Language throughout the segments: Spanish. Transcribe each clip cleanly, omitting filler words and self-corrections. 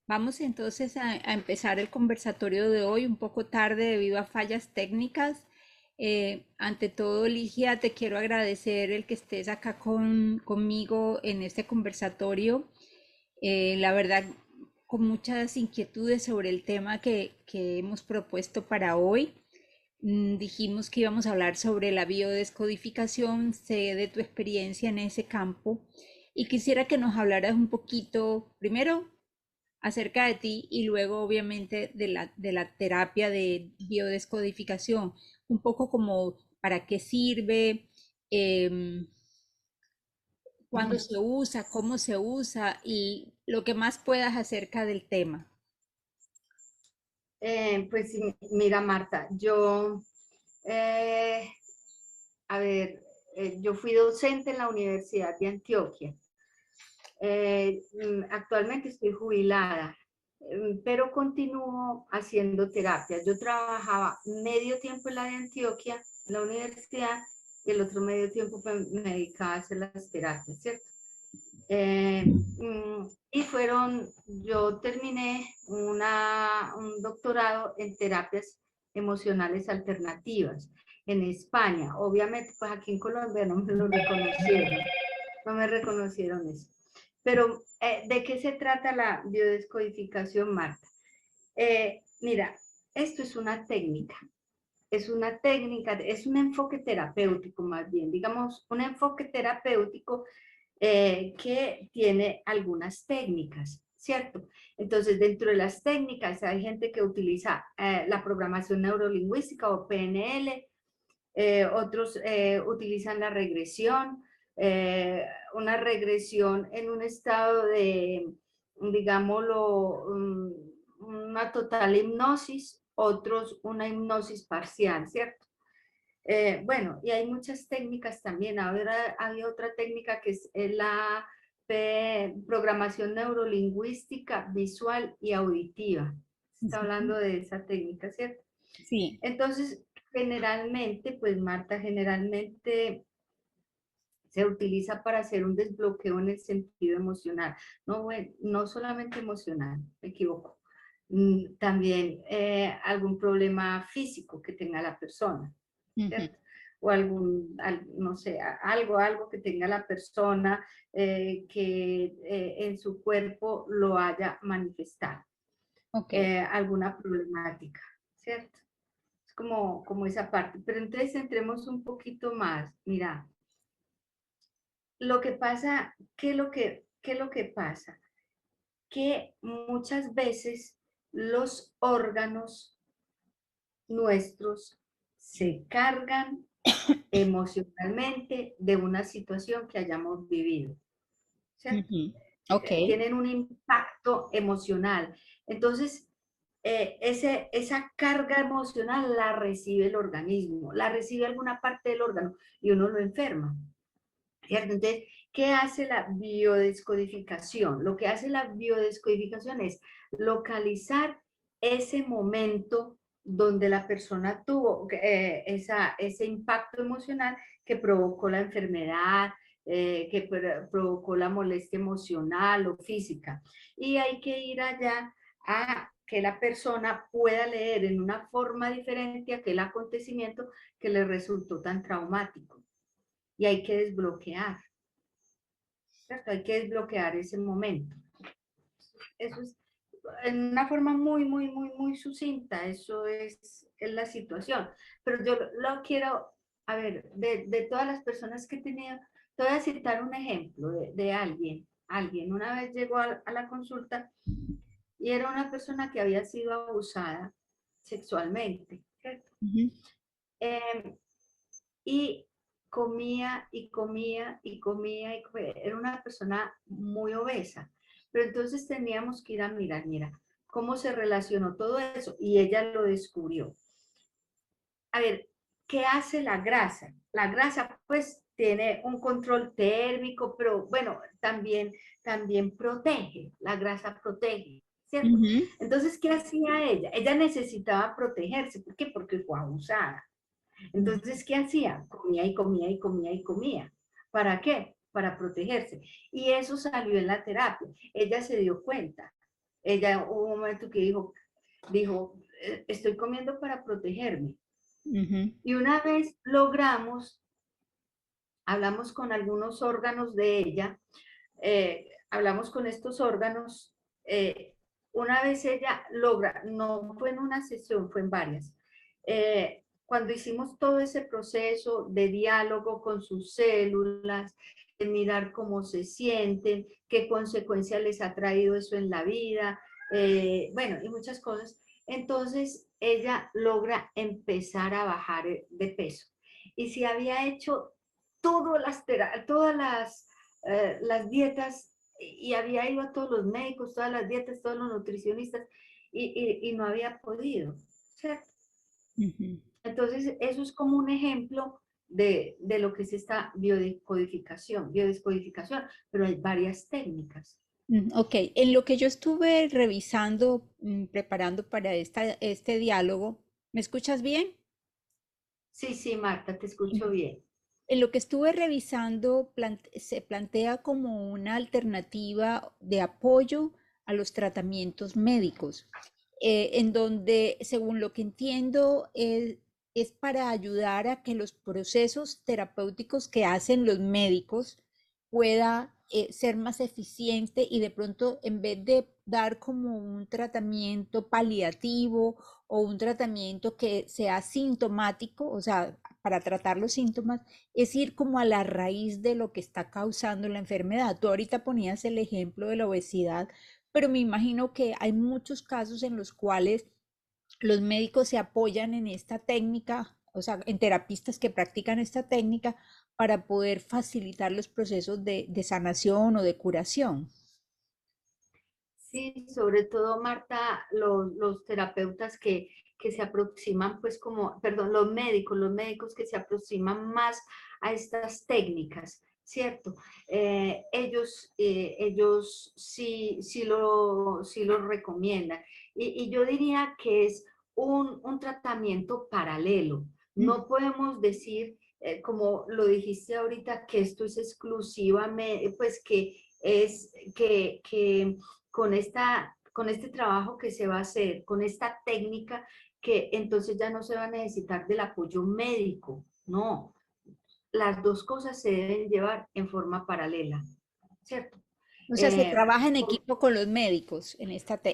Vamos entonces a empezar el conversatorio de hoy un poco tarde debido a fallas técnicas. Ante todo, Ligia, te quiero agradecer el que estés acá conmigo en este conversatorio. La verdad, con muchas inquietudes sobre el tema que hemos propuesto para hoy. Dijimos que íbamos a hablar sobre la biodescodificación, sé de tu experiencia en ese campo y quisiera que nos hablaras un poquito, primero, acerca de ti y luego obviamente de la terapia de biodescodificación, un poco como para qué sirve, em, cuándo se usa, cómo se usa y lo que más puedas acerca del tema. Pues sí, mira, Marta, eh, a ver, yo fui docente en la Universidad de Antioquia. Actualmente estoy jubilada, pero continúo haciendo terapia. Yo trabajaba medio tiempo en la de Antioquia, en la universidad, y el otro medio tiempo me dedicaba a hacer las terapias, ¿cierto? Y yo terminé un doctorado en terapias emocionales alternativas en España. Obviamente, pues aquí en Colombia no me lo reconocieron, no me reconocieron eso. Pero, ¿de qué se trata la biodescodificación, Marta? Mira, esto es una técnica, es un enfoque terapéutico más bien, digamos, un enfoque terapéutico que tiene algunas técnicas, ¿cierto? Entonces, dentro de las técnicas hay gente que utiliza la programación neurolingüística o PNL, otros utilizan la regresión, eh, una regresión en un estado de, digámoslo, una total hipnosis, otros una hipnosis parcial, ¿cierto? Bueno, y hay muchas técnicas también. Ahora hay otra técnica que es la programación neurolingüística, visual y auditiva. Está hablando de esa técnica, ¿cierto? Sí. Entonces, generalmente, pues Marta, generalmente se utiliza para hacer un desbloqueo en el sentido emocional. No, bueno, no solamente emocional, me equivoco. También algún problema físico que tenga la persona, Ujú. ¿cierto? O no sé, algo que tenga la persona que en su cuerpo lo haya manifestado, Ok. alguna problemática, ¿cierto? Es como esa parte. Pero entonces entremos un poquito más. Mira, lo que pasa, qué es lo que pasa? Que muchas veces los órganos nuestros se cargan emocionalmente de una situación que hayamos vivido, ¿cierto? Ujú. Ok. Tienen un impacto emocional. Entonces, esa carga emocional la recibe el organismo, la recibe alguna parte del órgano y uno lo enferma, ¿cierto? Entonces, ¿qué hace la biodescodificación? Lo que hace la biodescodificación es localizar ese momento donde la persona tuvo ese impacto emocional que provocó la enfermedad, que provocó la molestia emocional o física. Y hay que ir allá a que la persona pueda leer en una forma diferente aquel acontecimiento que le resultó tan traumático. Y hay que desbloquear, ¿cierto? Hay que desbloquear ese momento. Eso es en una forma muy sucinta, eso es la situación. Pero yo lo quiero, a ver, de todas las personas que he tenido, te voy a citar un ejemplo de alguien. Alguien una vez llegó a la consulta y era una persona que había sido abusada sexualmente, ¿cierto? Ujú. Eh, y comía y comía y comía y comía. Era una persona muy obesa. Pero entonces teníamos que ir a mirar, mira, cómo se relacionó todo eso y ella lo descubrió. A ver, ¿qué hace la grasa? La grasa pues tiene un control térmico, pero bueno, también protege, la grasa protege, ¿cierto? Ujú. Entonces, ¿qué hacía ella? Ella necesitaba protegerse. ¿Por qué? Porque fue abusada. Entonces, ¿qué hacía? Comía y comía y comía y comía. ¿Para qué? Para protegerse. Y eso salió en la terapia. Ella se dio cuenta. Ella hubo un momento que dijo, estoy comiendo para protegerme. Ujú. Y una vez hablamos con algunos órganos de ella, hablamos con estos órganos, una vez ella logra, no fue en una sesión, fue en varias, cuando hicimos todo ese proceso de diálogo con sus células, de mirar cómo se sienten, qué consecuencias les ha traído eso en la vida, bueno, y muchas cosas. Entonces ella logra empezar a bajar de peso. Y si había hecho todas las dietas y había ido a todos los médicos, todas las dietas, todos los nutricionistas y no había podido, ¿cierto? Ujú. Entonces, eso es como un ejemplo de lo que es esta biodescodificación, pero hay varias técnicas. Ok, en lo que yo estuve revisando, preparando para este diálogo, ¿me escuchas bien? Sí, sí, Marta, te escucho Ujú. bien. En lo que estuve revisando, se plantea como una alternativa de apoyo a los tratamientos médicos, en donde, según lo que entiendo, es para ayudar a que los procesos terapéuticos que hacen los médicos pueda ser más eficiente y de pronto, en vez de dar como un tratamiento paliativo o un tratamiento que sea sintomático, o sea, para tratar los síntomas, es ir como a la raíz de lo que está causando la enfermedad. Tú ahorita ponías el ejemplo de la obesidad, pero me imagino que hay muchos casos en los cuales los médicos se apoyan en esta técnica, o sea, en terapistas que practican esta técnica para poder facilitar los procesos de sanación o de curación. Sí, sobre todo, Marta, los terapeutas que se aproximan, pues como, perdón, los médicos que se aproximan más a estas técnicas, ¿cierto? Ellos sí lo recomiendan. Y yo diría que es un tratamiento paralelo. Mm. No podemos decir, como lo dijiste ahorita, que esto es exclusivamente, pues que con este trabajo que se va a hacer, con esta técnica, que entonces ya no se va a necesitar del apoyo médico, no, las dos cosas se deben llevar en forma paralela, ¿cierto? O sea, se Eh, trabaja en equipo con los médicos en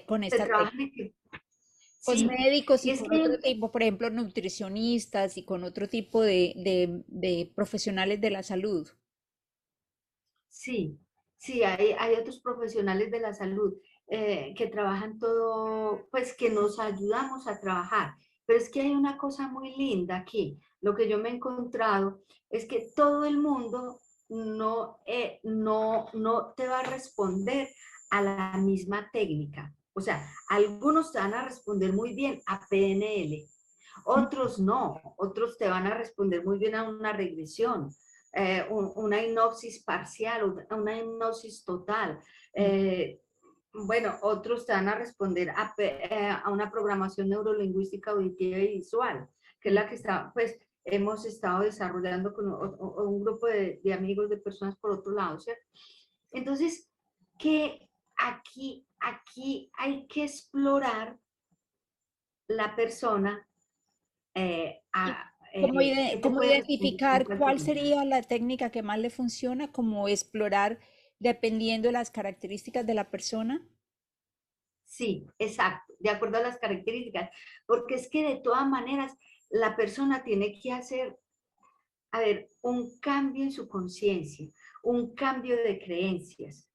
con se esta trabaja técnica. en equipo, Con sí, médicos y y es con que otro tipo, por ejemplo, nutricionistas y con otro tipo de profesionales de la salud. sí, sí, hay otros profesionales de la salud que trabajan todo, pues que nos ayudamos a trabajar. Pero es que hay una cosa muy linda aquí. Lo que yo me he encontrado es que todo el mundo no te va a responder a la misma técnica. O sea, algunos te van a responder muy bien a PNL, otros no, otros te van a responder muy bien a una regresión, una hipnosis parcial, una hipnosis total. Eh, bueno, otros te van a responder a una programación neurolingüística auditiva y visual, que es la que está, pues, hemos estado desarrollando con un grupo de amigos, de personas por otro lado, ¿cierto? Entonces, que aquí hay que explorar la persona ¿Y cómo, que te cómo puede responder con identificar cuál cuál técnica. sería la técnica que más le funciona? Como explorar dependiendo de las características de la persona. Sí, exacto, de acuerdo a las características, porque es que de todas maneras la persona tiene que hacer, a ver, un cambio en su conciencia, un cambio de creencias.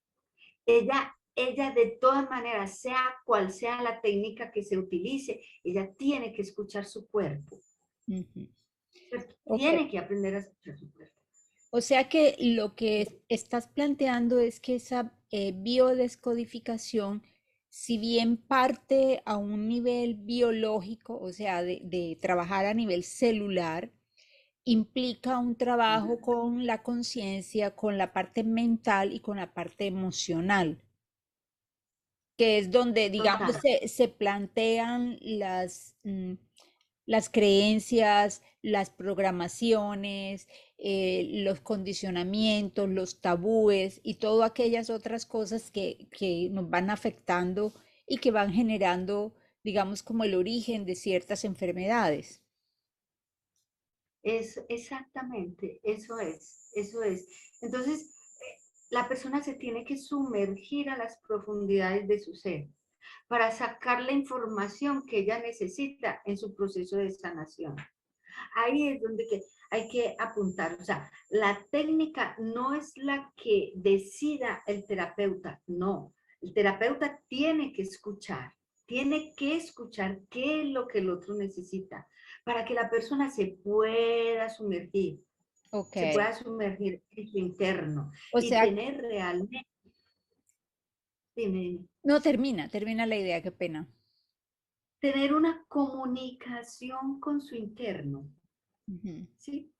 Ella de todas maneras, sea cual sea la técnica que se utilice, ella tiene que escuchar su cuerpo, Ujú. ¿cierto? Ok. Tiene que aprender a escuchar su cuerpo. O sea que lo que estás planteando es que esa biodescodificación, si bien parte a un nivel biológico, o sea, de trabajar a nivel celular, implica un trabajo con la conciencia, con la parte mental y con la parte emocional, que es donde, digamos, Total, se plantean las creencias, las programaciones, los condicionamientos, los tabúes y todas aquellas otras cosas que nos van afectando y que van generando, digamos, como el origen de ciertas enfermedades. Es exactamente, eso es, eso es. Entonces, la persona se tiene que sumergir a las profundidades de su ser para sacar la información que ella necesita en su proceso de sanación. Ahí es donde hay que apuntar. O sea, la técnica no es la que decida el terapeuta, no. El terapeuta tiene que escuchar qué es lo que el otro necesita para que la persona Ok. se pueda sumergir en su interno O y sea, tener realmente, dime, no termina la idea, qué pena. tener una comunicación con su interno. Ujú, ¿Sí?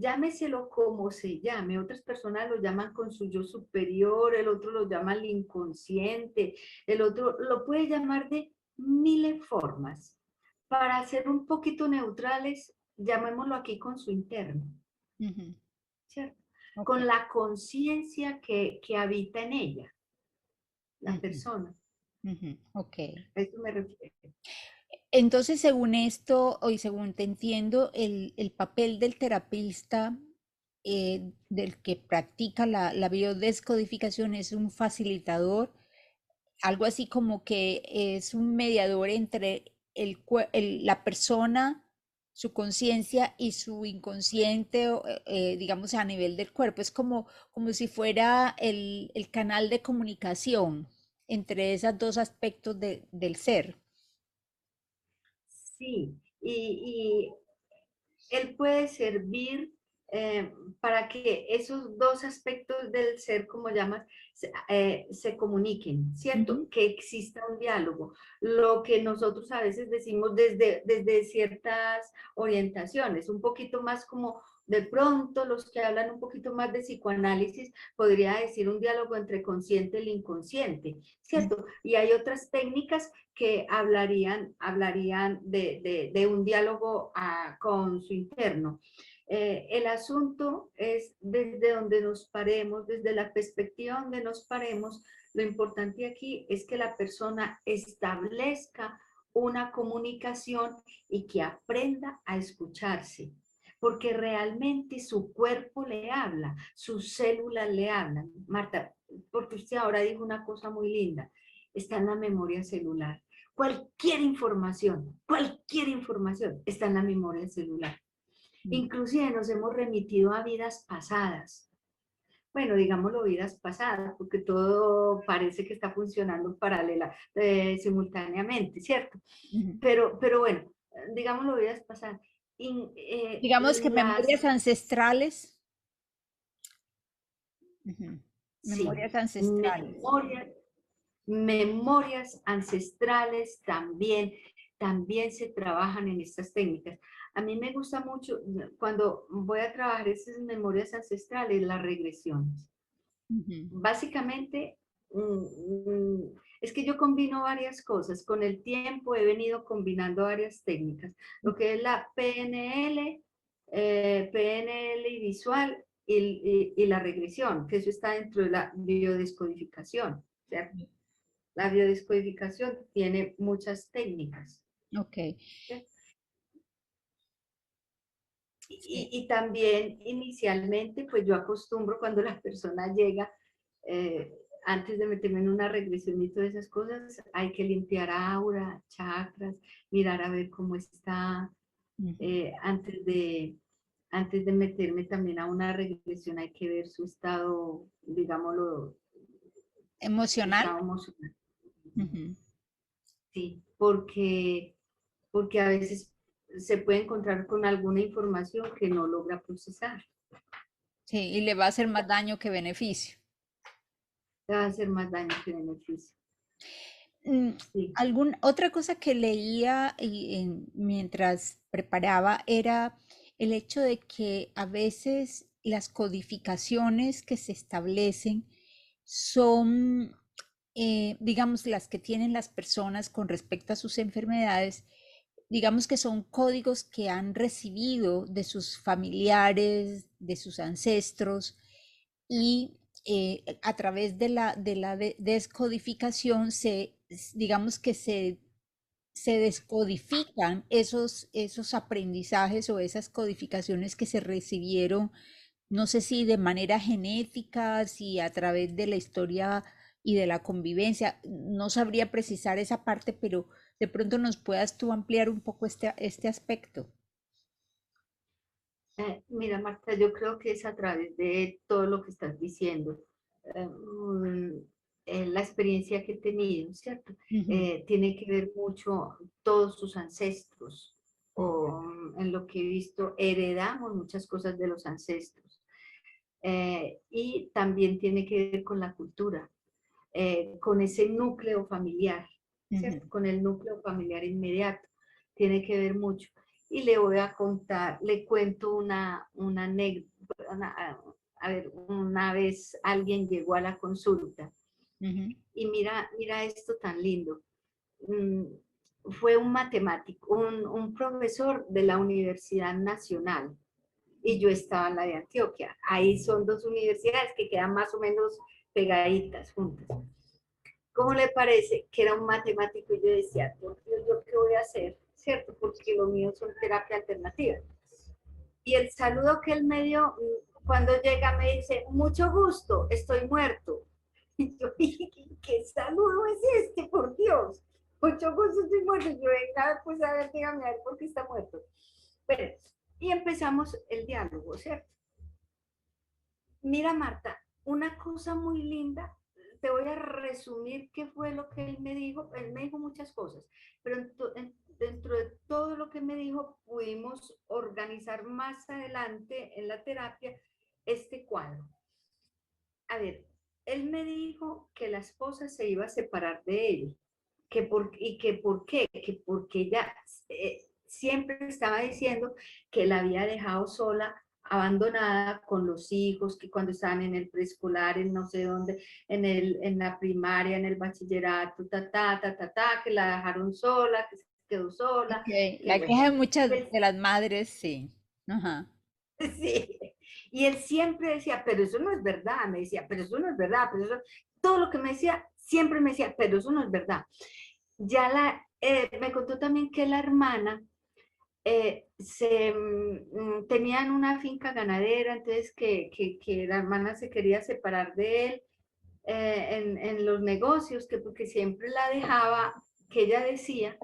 Llámeselo como se llame, otras personas lo llaman con su yo superior, el otro lo llama el inconsciente, el otro lo puede llamar de miles formas. Para ser un poquito neutrales, llamémoslo aquí con su interno, ujú, ¿cierto? ok. Con la conciencia que habita en ella, la Ujú, persona. ujú, ok. A eso me refiero. Entonces, según esto, y según te entiendo, el papel del terapista, del que practica la biodescodificación, es un facilitador, algo así como que es un mediador entre la persona, su conciencia y su inconsciente, digamos, a nivel del cuerpo. Es como si fuera el canal de comunicación entre esos dos aspectos del ser. Sí, y él puede servir para que esos dos aspectos del ser, como llamas, se comuniquen, ¿cierto? Ujú, Que exista un diálogo. Lo que nosotros a veces decimos desde ciertas orientaciones, un poquito más como de pronto los que hablan un poquito más de psicoanálisis, podría decir un diálogo entre consciente y el inconsciente, ujú, ¿cierto? Y hay otras técnicas que hablarían de un diálogo con su interno. El asunto es desde donde nos paremos, desde la perspectiva donde nos paremos, lo importante aquí es que la persona establezca una comunicación y que aprenda a escucharse, porque realmente su cuerpo le habla, sus células le hablan. Marta, porque usted ahora dijo una cosa muy linda, está en la memoria celular. Cualquier información está en la memoria celular. ujú. Inclusive nos hemos remitido a vidas pasadas. Bueno, digámoslo vidas pasadas, porque todo parece que está funcionando simultáneamente, ¿cierto? Ujú. Pero bueno, digámoslo vidas pasadas. Digamos que memorias Las, ancestrales. Ujú. sí, Memorias ancestrales. memorias, memorias ancestrales también se trabajan en estas técnicas. A mí me gusta mucho cuando voy a trabajar esas memorias ancestrales, las regresiones. Ujú, Básicamente, es que yo combino varias cosas. Con el tiempo he venido combinando varias técnicas. Lo que es la PNL, PNL y visual y la regresión, que eso está dentro de la biodescodificación, ¿cierto? La biodescodificación tiene muchas técnicas. ok. ¿Cierto? Sí. Y también inicialmente, pues yo acostumbro cuando la persona llega, antes de meterme en una regresión y todas esas cosas, hay que limpiar aura, chakras, mirar a ver cómo está. Ujú. eh, antes de, Antes de meterme también a una regresión hay que ver su estado, digámoslo, su Emocional. estado emocional. Ujú. Sí, porque a veces se puede encontrar con alguna información que no logra procesar. Sí, y le va a hacer más daño que beneficio. Te va a hacer más daño que beneficio. Mm, Sí, otra cosa que leía mientras preparaba era el hecho de que a veces las codificaciones que se establecen son, digamos, las que tienen las personas con respecto a sus enfermedades, digamos que son códigos que han recibido de sus familiares, de sus ancestros, y a través de la descodificación digamos que se descodifican esos aprendizajes o esas codificaciones que se recibieron, no sé si de manera genética, si a través de la historia y de la convivencia, no sabría precisar esa parte, pero de pronto nos puedas tú ampliar un poco este aspecto. Mira, Marta, yo creo que es a través de todo lo que estás diciendo. La experiencia que he tenido, ¿cierto? Ujú, Tiene que ver mucho todos sus ancestros, o en lo que he visto, heredamos muchas cosas de los ancestros. Y también tiene que ver con la cultura, con ese núcleo familiar, ujú, ¿cierto? Con el núcleo familiar inmediato. Tiene que ver mucho. Y le voy a contar, le cuento una anécdota. A ver, una vez alguien llegó a la consulta ujú, y mira esto tan lindo. Mm, Fue un matemático, un profesor de la Universidad Nacional, y yo estaba en la de Antioquia. Ahí son dos universidades que quedan más o menos pegaditas juntas. ¿Cómo le parece que era un matemático? Y yo decía, por Dios, ¿yo qué voy a hacer? ¿Cierto? Porque lo mío son terapia alternativa. Y el saludo que él me dio, cuando llega me dice, mucho gusto, estoy muerto. Y yo dije, ¿qué saludo es este? Por Dios. Mucho gusto, estoy muerto. Y yo, venga, pues a ver, dígame a ver por qué está muerto. Bueno, y empezamos el diálogo, ¿cierto? Mira, Marta, una cosa muy linda, te voy a resumir qué fue lo que él me dijo. Él me dijo muchas cosas, pero dentro de todo lo que me dijo, pudimos organizar más adelante en la terapia este cuadro. A ver, él me dijo que la esposa se iba a separar de él, y que por qué, que porque ella siempre estaba diciendo que la había dejado sola, abandonada con los hijos, que cuando estaban en el preescolar, en no sé dónde, en la primaria, en el bachillerato, que la dejaron sola, que se quedó sola, ok. que La bueno. queja de muchas Pues, de las madres, sí. Ajá. sí. Y él siempre decía, pero eso no es verdad, me decía, pero eso no es verdad, pero eso, todo lo que me decía, siempre me decía, pero eso no es verdad. Me contó también que la hermana tenían una finca ganadera, entonces que la hermana se quería separar de él en los negocios, que porque siempre la dejaba, que ella decía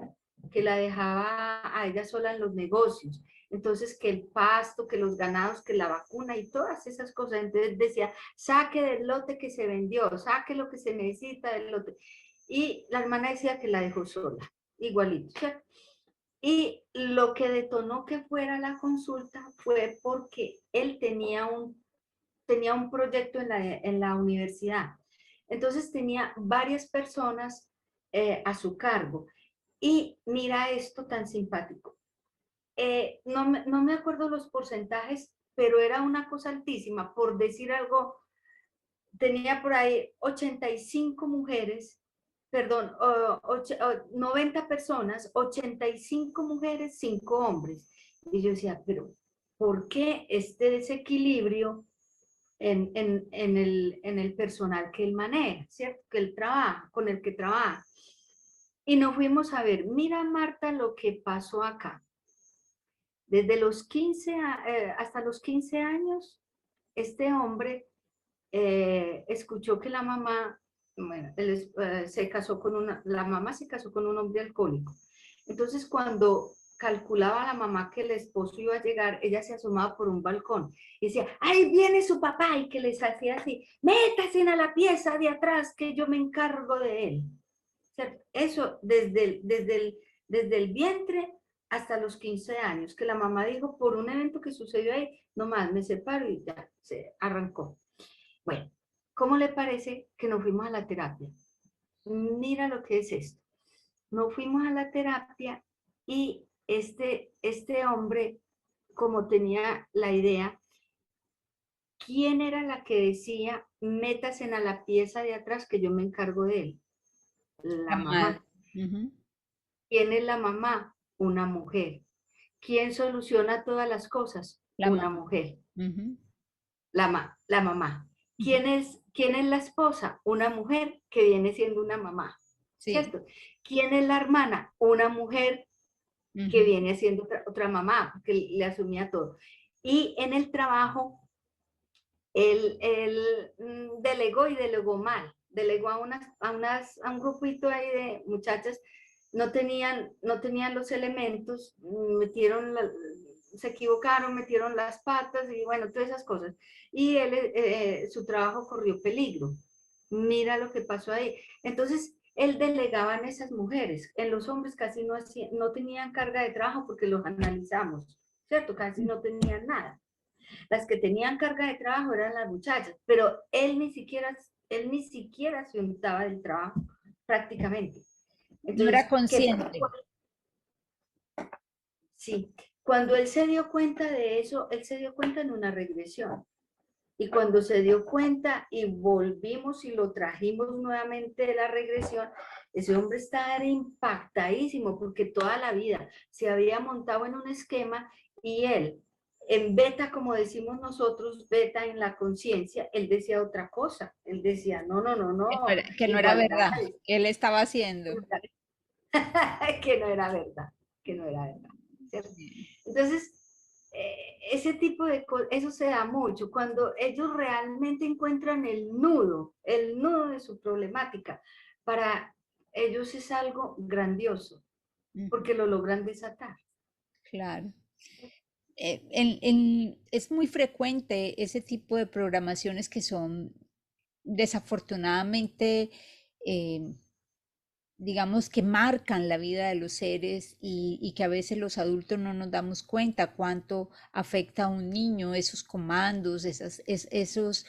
que la dejaba a ella sola en los negocios. Entonces, que el pasto, que los ganados, que la vacuna y todas esas cosas. Entonces decía, saque del lote que se vendió, saque lo que se necesita del lote. Y la hermana decía que la dejó sola, igualito. ¿Cierto? Y lo que detonó que fuera la consulta fue porque él tenía un proyecto en la universidad. Entonces tenía varias personas a su cargo. Y mira esto tan simpático. No me acuerdo los porcentajes, pero era una cosa altísima. Por decir algo, tenía por ahí 85 mujeres, perdón, 90 personas, 85 mujeres, 5 hombres. Y yo decía, pero ¿por qué este desequilibrio en el personal que él maneja, ¿cierto? Que él trabaja, con el que trabaja? Y nos fuimos a ver, mira Marta lo que pasó acá. Desde los 15 hasta los 15 años, este hombre escuchó que la mamá, bueno, se casó con la mamá se casó con un hombre alcohólico. Entonces, cuando calculaba a la mamá que el esposo iba a llegar, ella se asomaba por un balcón y decía, ¡ay, viene su papá! Y que les hacía así, métase a la pieza de atrás que yo me encargo de él. O sea, eso desde el vientre hasta los 15 años, que la mamá dijo, por un evento que sucedió ahí, nomás me separo y ya se arrancó. Bueno, ¿cómo le parece que nos fuimos a la terapia? Mira lo que es esto. Nos fuimos a la terapia y este hombre, como tenía la idea, ¿quién era la que decía, métase a la pieza de atrás que yo me encargo de él? La La madre. mamá. Ujú. ¿Quién es la mamá? Una mujer. ¿Quién soluciona todas las cosas? La Una mamá. mujer. Ujú, La mamá. ujú. ¿Quién es la esposa? Una mujer que viene siendo una mamá. sí. ¿cierto? ¿Quién es la hermana? Una mujer que Ujú. viene siendo otra mamá, que le asumía todo. Y en el trabajo, él delegó y delegó mal, delegó a un grupito ahí de muchachas, no tenían los elementos, se equivocaron, metieron las patas y bueno, todas esas cosas. Y su trabajo corrió peligro. Mira lo que pasó ahí. Entonces, él delegaba en esas mujeres. En los hombres casi no tenían carga de trabajo porque los analizamos, ¿cierto? Casi no tenían nada. Las que tenían carga de trabajo eran las muchachas, pero él ni siquiera se untaba del trabajo prácticamente. No era Entonces, ¿qué pasó? consciente. Sí, cuando él se dio cuenta de eso, él se dio cuenta en una regresión. Y cuando se dio cuenta y volvimos y lo trajimos nuevamente de la regresión, ese hombre estaba impactadísimo porque toda la vida se había montado en un esquema y él, en beta, como decimos nosotros, beta en la conciencia, él decía otra cosa. Él decía, no, no, no, no, Que no era verdad, igualdades, que él estaba haciendo. que no era verdad, que no era verdad, ¿cierto? Entonces, ese tipo de cosas, eso se da mucho cuando ellos realmente encuentran el nudo de su problemática. Para ellos es algo grandioso, Ujú, porque lo logran desatar. claro. Es muy frecuente ese tipo de programaciones que son desafortunadamente, eh, digamos, que marcan la vida de los seres y que a veces los adultos no nos damos cuenta cuánto afecta a un niño esos comandos, esos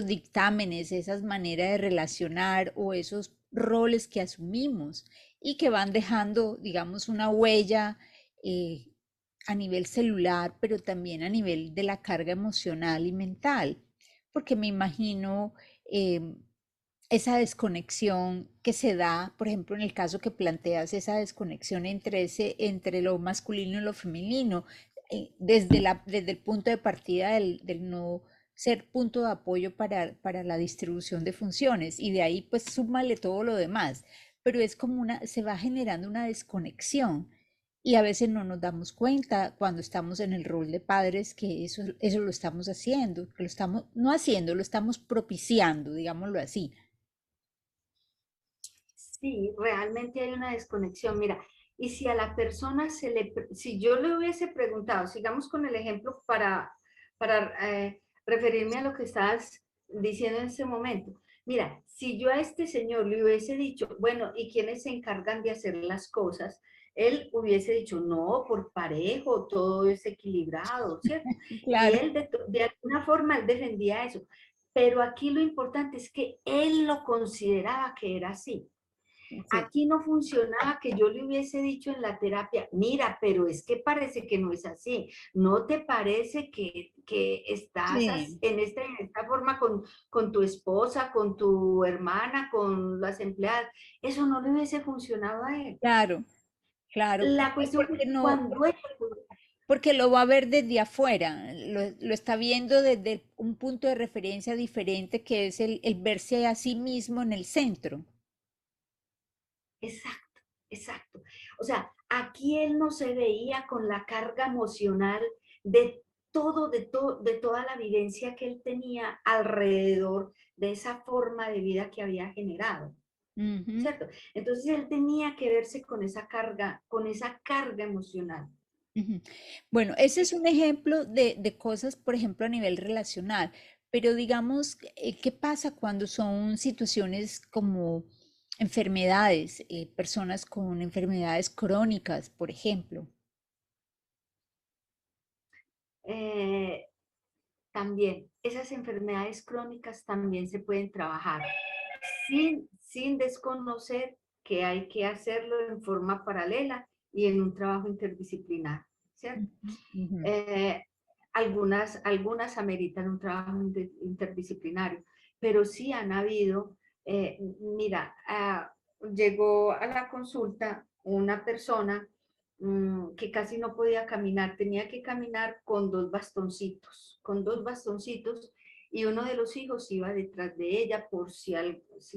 dictámenes, esas maneras de relacionar o esos roles que asumimos y que van dejando, digamos, una huella eh, a nivel celular, pero también a nivel de la carga emocional y mental, porque me imagino esa desconexión que se da, por ejemplo, en el caso que planteas, esa desconexión entre lo masculino y lo femenino, desde el punto de partida del no ser punto de apoyo para la distribución de funciones, y de ahí pues súmale todo lo demás, pero es como se va generando una desconexión. Y a veces no nos damos cuenta cuando estamos en el rol de padres que eso lo estamos haciendo, que lo estamos, no haciendo, lo estamos propiciando, digámoslo así. Sí, realmente hay una desconexión. Mira, y si a la persona si yo le hubiese preguntado, sigamos con el ejemplo para referirme a lo que estabas diciendo en ese momento. Mira, si yo a este señor le hubiese dicho, bueno, ¿y quiénes se encargan de hacer las cosas? Él hubiese dicho, no, por parejo, todo es equilibrado, ¿cierto? Y Claro, él de alguna forma él defendía eso. Pero aquí lo importante es que él lo consideraba que era así. sí, Aquí no funcionaba que yo le hubiese dicho en la terapia, mira, pero es que parece que no es así. ¿No te parece que estás sí, en esta forma con tu esposa, con tu hermana, con las empleadas? Eso no le hubiese funcionado a él. claro, claro, La cuestión porque fue no, cuando él... porque lo va a ver desde afuera, lo está viendo desde un punto de referencia diferente que es el verse a sí mismo en el centro. Exacto, exacto. O sea, aquí él no se veía con la carga emocional de toda la vivencia que él tenía alrededor de esa forma de vida que había generado, Ujú, ¿cierto? Entonces él tenía que verse con esa carga emocional. ujú. Bueno, ese es un ejemplo de cosas, por ejemplo, a nivel relacional, pero digamos, ¿qué pasa cuando son situaciones como enfermedades, personas con enfermedades crónicas, por ejemplo? Eh, También, esas enfermedades crónicas también se pueden trabajar sin desconocer que hay que hacerlo en forma paralela y en un trabajo interdisciplinar, ¿cierto? Ujú, ujú. Eh, algunas ameritan un trabajo interdisciplinario, pero sí han habido, mira, llegó a la consulta una persona que casi no podía caminar, tenía que caminar con dos bastoncitos, y uno de los hijos iba detrás de ella por si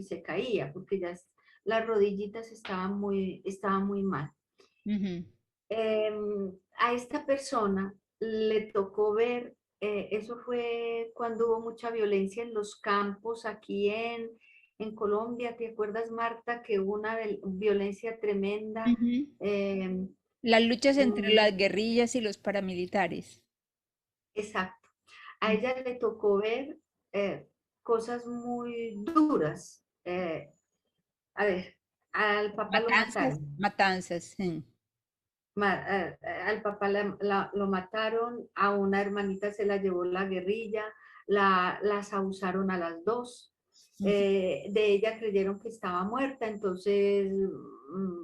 se caía, porque ya las rodillitas estaban muy mal. Ujú, A esta persona le tocó ver, eso fue cuando hubo mucha violencia en los campos aquí en Colombia. ¿Te acuerdas, Marta, que hubo una violencia tremenda? ujú. Eh, Las luchas entre mm, las guerrillas y los paramilitares. exacto. A Mm. ella le tocó ver cosas muy duras. A ver, al papá lo Matanzas, mataron. matanzas. Sí. Al papá lo mataron, a una hermanita se la llevó la guerrilla, las abusaron a las dos. Ujú. De ella creyeron que estaba muerta, entonces,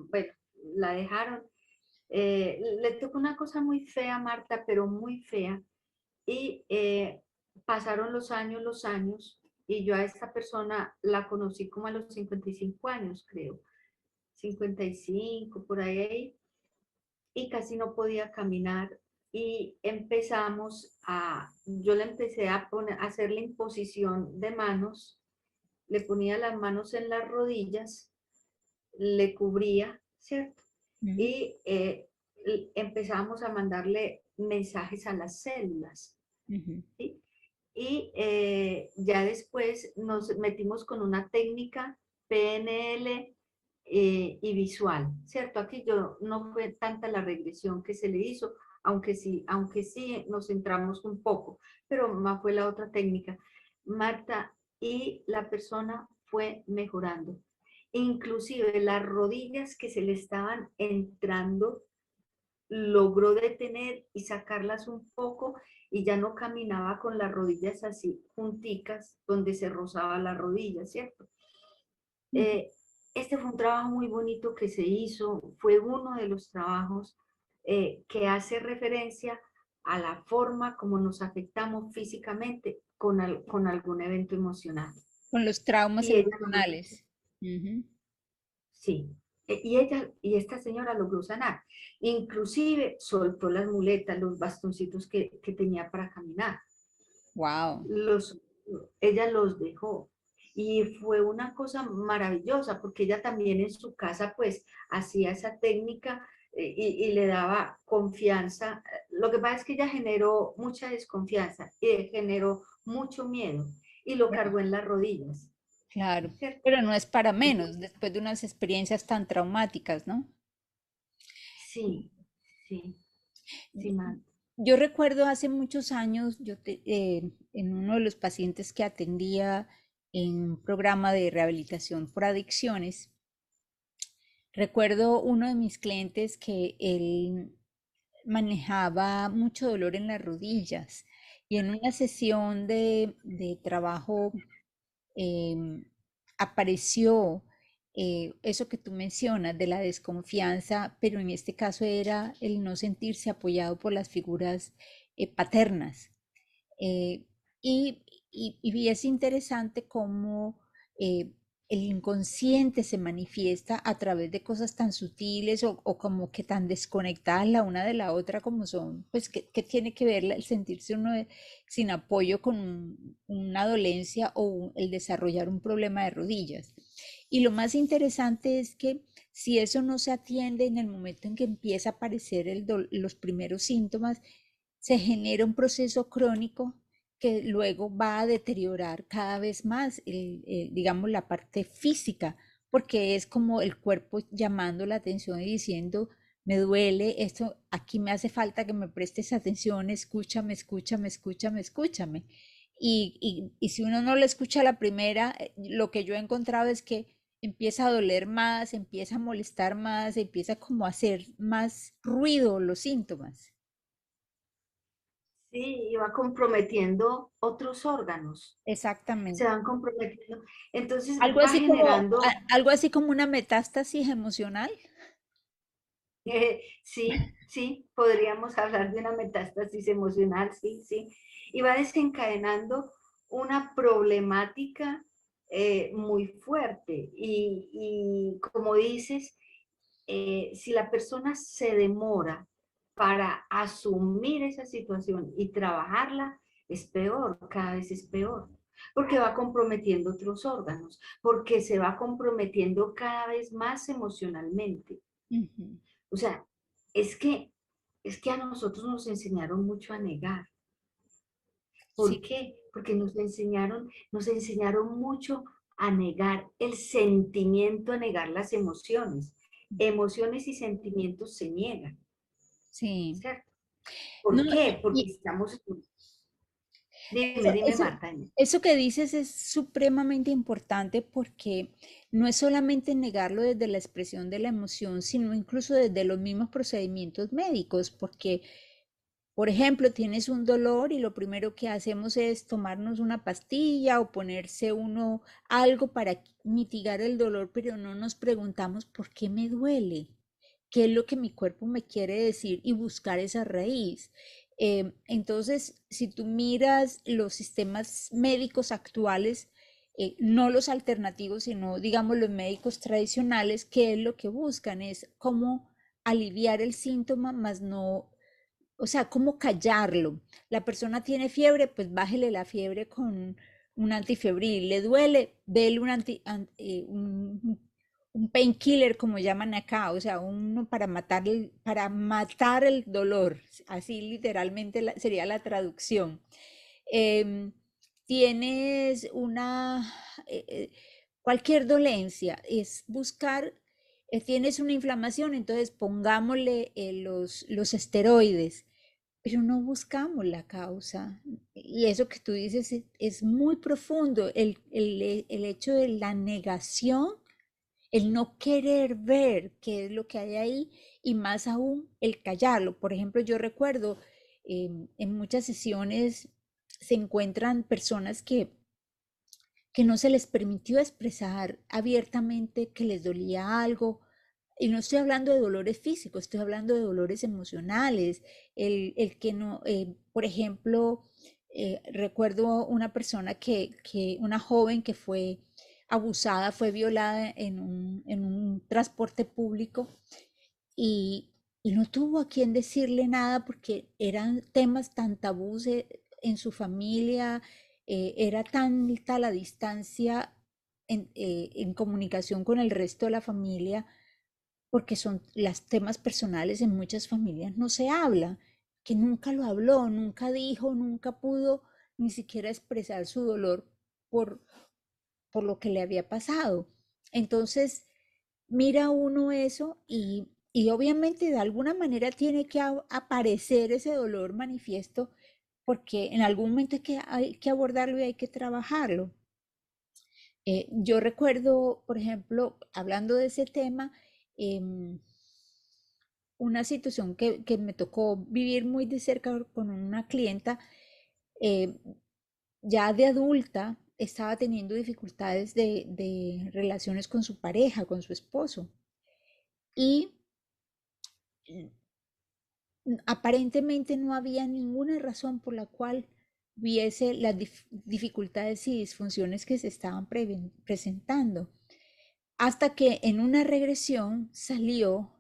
bueno, la dejaron. Le tocó una cosa muy fea, Marta, pero muy fea. Y pasaron los años, y yo a esta persona la conocí como a los 55 años, creo, 55 por ahí, y casi no podía caminar. Y yo le empecé a hacerle imposición de manos, le ponía las manos en las rodillas, le cubría, ¿cierto? Ujú. Y empezamos a mandarle mensajes a las células, Ujú. ¿sí? Y ya después nos metimos con una técnica PNL y visual, ¿cierto? Aquí yo no fue tanta la regresión que se le hizo, aunque sí nos centramos un poco, pero más fue la otra técnica, Marta, y la persona fue mejorando. Inclusive las rodillas que se le estaban entrando logró detener y sacarlas un poco, y ya no caminaba con las rodillas así junticas donde se rozaba la rodilla, ¿cierto? Ujú. Eh, este fue un trabajo muy bonito que se hizo, fue uno de los trabajos que hace referencia a la forma como nos afectamos físicamente con algún evento emocional. Con los traumas Y ella lo logró. emocionales. Ujú. Sí, y esta señora logró sanar. Inclusive soltó las muletas, los bastoncitos que tenía para caminar. Wow. Los, ella los dejó. Y fue una cosa maravillosa, porque ella también en su casa pues hacía esa técnica y le daba confianza. Lo que pasa es que ella generó mucha desconfianza y generó mucho miedo, y lo cargó en las rodillas, Claro, ¿cierto? pero no es para menos después de unas experiencias tan traumáticas, ¿no? Sí, sí, sí, man. Yo recuerdo hace muchos años, en uno de los pacientes que atendía en un programa de rehabilitación por adicciones, recuerdo uno de mis clientes que él manejaba mucho dolor en las rodillas y en una sesión de trabajo em, apareció eso que tú mencionas de la desconfianza, pero en este caso era el no sentirse apoyado por las figuras paternas. Eh, y es interesante cómo eh, el inconsciente se manifiesta a través de cosas tan sutiles o como que tan desconectadas la una de la otra como son, pues que tiene que ver el sentirse uno sin apoyo con una dolencia o el desarrollar un problema de rodillas. Y lo más interesante es que si eso no se atiende en el momento en que empieza a aparecer los primeros síntomas, se genera un proceso crónico que luego va a deteriorar cada vez más, digamos, la parte física, porque es como el cuerpo llamando la atención y diciendo, me duele, esto aquí me hace falta que me prestes atención, escúchame, escúchame, escúchame, escúchame. Y si uno no le escucha a la primera, lo que yo he encontrado es que empieza a doler más, empieza a molestar más, empieza como a hacer más ruido los síntomas. Sí, y va comprometiendo otros órganos, se Exactamente. van comprometiendo. Entonces Algo va así como, generando, algo así como una metástasis emocional. sí, sí, podríamos hablar de una metástasis emocional, sí, sí, y va desencadenando una problemática muy fuerte. Y como dices, si la persona se demora para asumir esa situación y trabajarla, es peor, cada vez es peor. porque va comprometiendo otros órganos, porque se va comprometiendo cada vez más emocionalmente. Ujú. O sea, es que, es que a nosotros nos enseñaron mucho a negar. ¿Por Sí, qué? Porque nos enseñaron mucho a negar el sentimiento, a negar las emociones. Emociones y sentimientos se niegan, sí. ¿cierto? No, ¿Por qué? y Porque estamos... eso, Dime, eso, Marta. eso que dices es supremamente importante porque no es solamente negarlo desde la expresión de la emoción, sino incluso desde los mismos procedimientos médicos, porque, por ejemplo, tienes un dolor y lo primero que hacemos es tomarnos una pastilla o ponerse uno algo para mitigar el dolor, pero no nos preguntamos por qué me duele, qué es lo que mi cuerpo me quiere decir y buscar esa raíz. Entonces, si tú miras los sistemas médicos actuales, no los alternativos, sino digamos los médicos tradicionales, ¿qué es lo que buscan? Es cómo aliviar el síntoma, más no, o sea, cómo callarlo. La persona tiene fiebre, pues bájele la fiebre con un antifebril. Le duele, dele un painkiller, como llaman acá, o sea, uno para matar el dolor. Así literalmente sería la traducción. Em, tienes eh, eh, cualquier dolencia, es buscar, tienes una inflamación, entonces pongámosle los esteroides, pero no buscamos la causa. Y eso que tú dices es muy profundo, el hecho de la negación, el no querer ver qué es lo que hay ahí y más aún el callarlo. Por ejemplo, yo recuerdo en muchas sesiones se encuentran personas que no se les permitió expresar abiertamente que les dolía algo. Y no estoy hablando de dolores físicos, estoy hablando de dolores emocionales. El que no, por ejemplo, recuerdo una persona una joven que fue abusada, fue violada en un transporte público y no tuvo a quien decirle nada porque eran temas tan tabús en su familia, era tanta la distancia en comunicación con el resto de la familia, porque son los temas personales en muchas familias no se habla, que nunca lo habló, nunca dijo, nunca pudo ni siquiera expresar su dolor por, por lo que le había pasado. Entonces, mira uno eso y obviamente de alguna manera tiene que aparecer ese dolor manifiesto porque en algún momento hay que abordarlo y hay que trabajarlo. Yo recuerdo, por ejemplo, hablando de ese tema, em, una situación que me tocó vivir muy de cerca con una clienta, eh, ya de adulta, estaba teniendo dificultades de relaciones con su pareja, con su esposo. Y aparentemente no había ninguna razón por la cual hubiese las dificultades y disfunciones que se estaban presentando. Hasta que en una regresión salió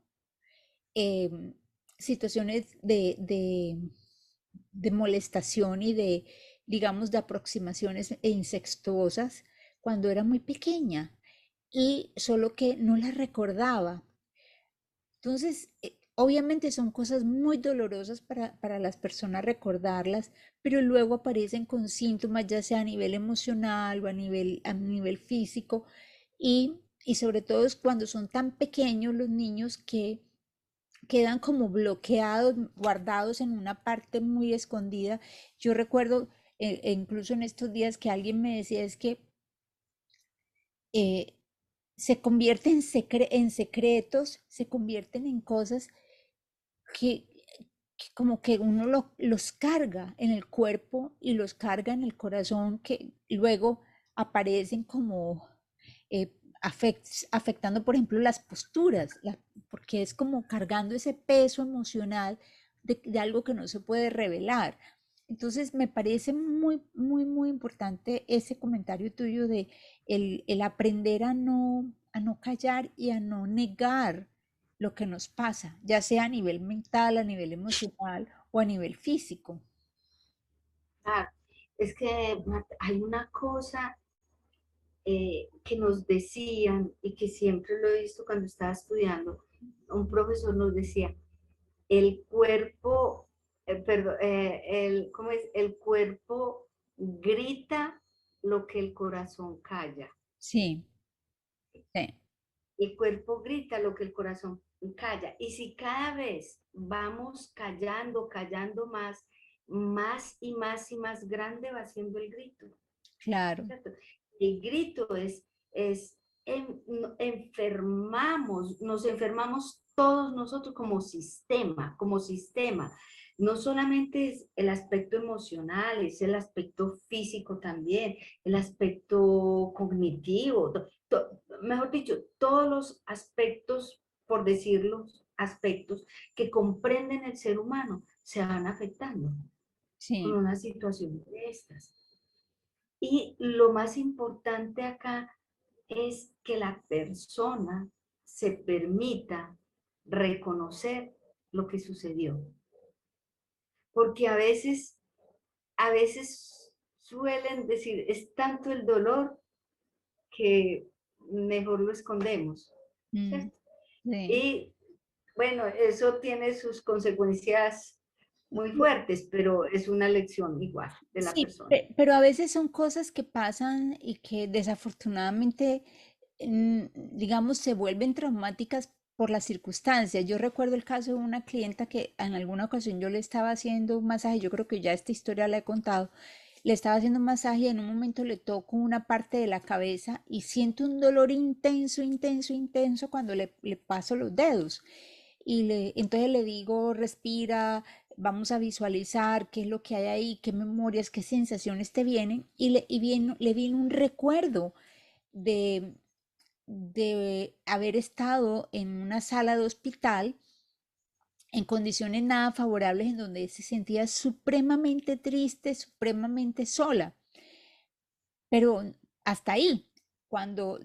em, situaciones de molestación y de, digamos, de aproximaciones incestuosas cuando era muy pequeña y solo que no las recordaba. Entonces, obviamente son cosas muy dolorosas para las personas recordarlas, pero luego aparecen con síntomas, ya sea a nivel emocional o a nivel físico, y sobre todo es cuando son tan pequeños los niños que quedan como bloqueados, guardados en una parte muy escondida. Yo recuerdo, incluso en estos días que alguien me decía, es que eh, se convierten en secretos, se convierten en cosas que, que como que uno los carga en el cuerpo y los carga en el corazón, que luego aparecen como afectando, por ejemplo, las posturas, porque es como cargando ese peso emocional de algo que no se puede revelar. Entonces, me parece muy, muy, muy importante ese comentario tuyo de el aprender a no callar y a no negar lo que nos pasa, ya sea a nivel mental, a nivel emocional o a nivel físico. Ah, es que hay una cosa que nos decían y que siempre lo he visto cuando estaba estudiando. Un profesor nos decía, el cuerpo, perdón, ¿cómo es? El cuerpo grita lo que el corazón calla. Sí, sí, El cuerpo grita lo que el corazón calla. Y si cada vez vamos callando, callando más, más y más y más grande va siendo el grito. claro, ¿Cierto? El grito es enfermamos, nos enfermamos todos nosotros como sistema. No solamente es el aspecto emocional, es el aspecto físico también, el aspecto cognitivo, mejor dicho, todos los aspectos, por decirlo, aspectos que comprenden el ser humano se van afectando con sí, una situación de estas. Y lo más importante acá es que la persona se permita reconocer lo que sucedió. Porque a veces suelen decir, es tanto el dolor que mejor lo escondemos, mm, ¿cierto? sí. Y bueno, eso tiene sus consecuencias muy fuertes, pero es una lección igual de la Sí, persona. pero a veces son cosas que pasan y que desafortunadamente, digamos, se vuelven traumáticas por las circunstancias. Yo recuerdo el caso de una clienta que en alguna ocasión yo le estaba haciendo un masaje, yo creo que ya esta historia la he contado, le estaba haciendo un masaje y en un momento le toco una parte de la cabeza y siento un dolor intenso, intenso, intenso cuando le paso los dedos. Entonces le digo, respira, vamos a visualizar qué es lo que hay ahí, qué memorias, qué sensaciones te vienen. Le vino un recuerdo de, de haber estado en una sala de hospital en condiciones nada favorables en donde se sentía supremamente triste, supremamente sola. Pero hasta ahí, cuando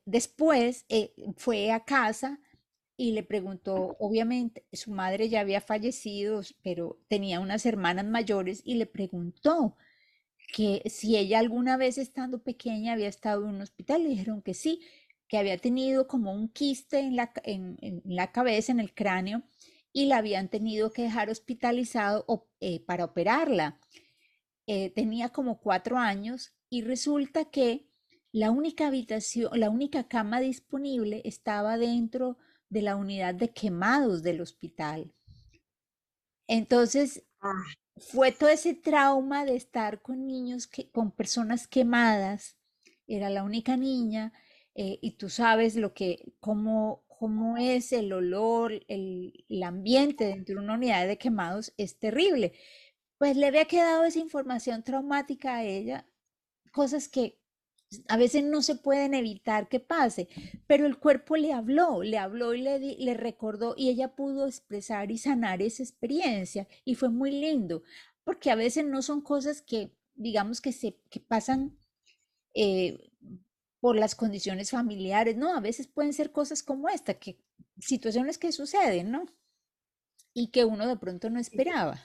después fue a casa y le preguntó, obviamente, su madre ya había fallecido, pero tenía unas hermanas mayores y le preguntó que si ella alguna vez estando pequeña había estado en un hospital. Le dijeron que sí, que había tenido como un quiste en la cabeza, en el cráneo, y la habían tenido que dejar hospitalizado para operarla. Tenía como 4 años y resulta que la única habitación, la única cama disponible estaba dentro de la unidad de quemados del hospital. Entonces, Ah, fue todo ese trauma de estar con con personas quemadas. Era la única niña, y tú sabes cómo es el olor, el ambiente dentro de una unidad de quemados es terrible. Pues le había quedado esa información traumática a ella, cosas que a veces no se pueden evitar que pase, pero el cuerpo le habló y le recordó y ella pudo expresar y sanar esa experiencia y fue muy lindo, porque a veces no son cosas que, digamos, que pasan eh, por las condiciones familiares, no, a veces pueden ser cosas como esta, que situaciones que suceden, ¿no? Y que uno de pronto no esperaba.